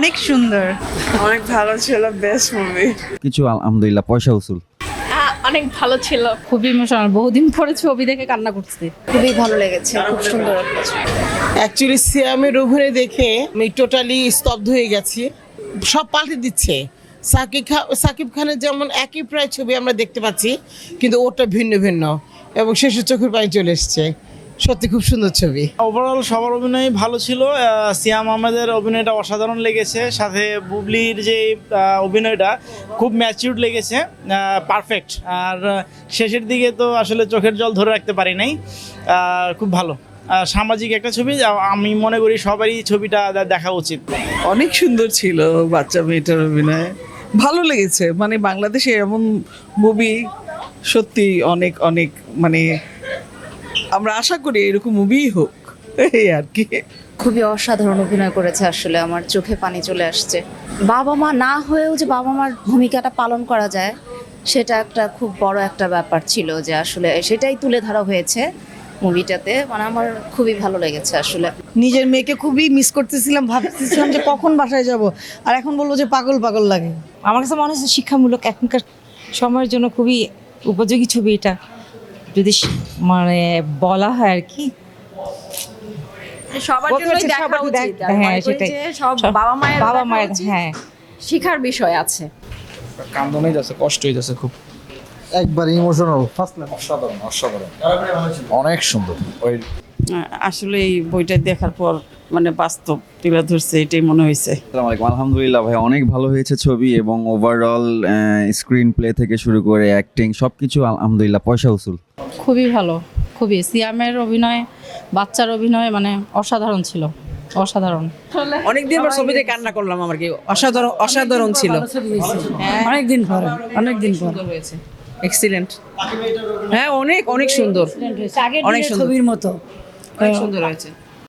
অনেক সুন্দর, অনেক ভালো ছিল, বেস্ট মুভি। কিছু আলহামদুলিল্লাহ পয়সা উসুল। অনেক ভালো ছিল, খুবই ইমোশনাল। বহুদিন পরে ছবি দেখে কান্না করছি। খুবই ভালো লেগেছে, খুব সুন্দর। অ্যাকচুয়ালি সিয়ামের অভিনয় দেখে আমি টোটালি স্তব্ধ হয়ে গেছি। সব পাল্টে দিচ্ছে। সাকিব খানের যেমন একই প্রায় ছবি আমরা দেখতে পাচ্ছি, কিন্তু ওটা ভিন্ন ভিন্ন এবং শেষে চোখের পানি চলে এসছে। সত্যি খুব সুন্দর ছবি। ওভারঅল সবার অভিনয় ভালো ছিল। সিয়াম আহমেদের অভিনয়টা অসাধারণ লেগেছে, সাথে বুবলির যে অভিনয়টা খুব ম্যাচিউরড লেগেছে, পারফেক্ট। আর শেষের দিকে তো আসলে চোখের জল ধরে রাখতে পারি নাই। খুব ভালো সামাজিক একটা ছবি, আমি মনে করি সবারই ছবিটা দেখা উচিত। অনেক সুন্দর ছিল বাচ্চা মেয়েটার অভিনয়, ভালো লেগেছে। মানে বাংলাদেশে এমন মুভি সত্যি অনেক অনেক, মানে আমরা আশা করি এরকম মুভি হোক, এই আর কি। খুবই অসাধারণ অভিনয় করেছে, আসলে আমার চোখে পানি চলে আসছে। বাবা মা না হয়েও যে বাবা মার ভূমিকাটা পালন করা যায়, সেটা একটা খুব বড় একটা ব্যাপার ছিল, যে আসলে সেটাই তুলে ধরা হয়েছে মুভিটাতে। মানে আমার খুবই ভালো লেগেছে আসলে। নিজের মেয়েকে খুবই মিস করতেছিলাম, ভাবতেছিলাম যে কখন বাসায় যাব, আর এখন বলবো যে পাগল পাগল লাগে। আমার কাছে মনে হচ্ছে শিক্ষামূলক, এখনকার সময়ের জন্য খুবই উপযোগী ছবি এটা, যদি মানে বলা হয় আর কি। সবার জন্যই দেখা উচিত। হ্যাঁ, সেটাই। সব বাবা মায়ের হ্যাঁ, শিক্ষার বিষয় আছে। কান্দনই যাচ্ছে, কষ্ট হয়ে যাচ্ছে খুব। একবার ইমোশনাল ফার্স্ট অসাধারণ অসাধারণ অনেক সুন্দর। ওই আসলে এই বইটা দেখার পর মানে বাস্তব তুলে ধরছে, এটাই মনে হয়েছে। আসসালামু আলাইকুম। আলহামদুলিল্লাহ ভাই, অনেক ভালো হয়েছে ছবি এবং ওভারঅল স্ক্রিন প্লে থেকে শুরু করে অ্যাক্টিং সবকিছু আলহামদুলিল্লাহ পয়সা উসুল। খুবই ভালো, খুবই। সিয়ামের অভিনয়, বাচ্চার অভিনয় মানে অসাধারণ ছিল, অসাধারণ। অনেকদিন পর ছবিতে কান্না করলাম, আমার কি অসাধারণ অসাধারণ ছিল। অনেকদিন পর, অনেকদিন পর হয়েছে, এক্সিলেন্ট। হ্যাঁ, অনেক অনেক সুন্দর, অনেক সুন্দর, ছবির মতো অনেক সুন্দর হয়েছে।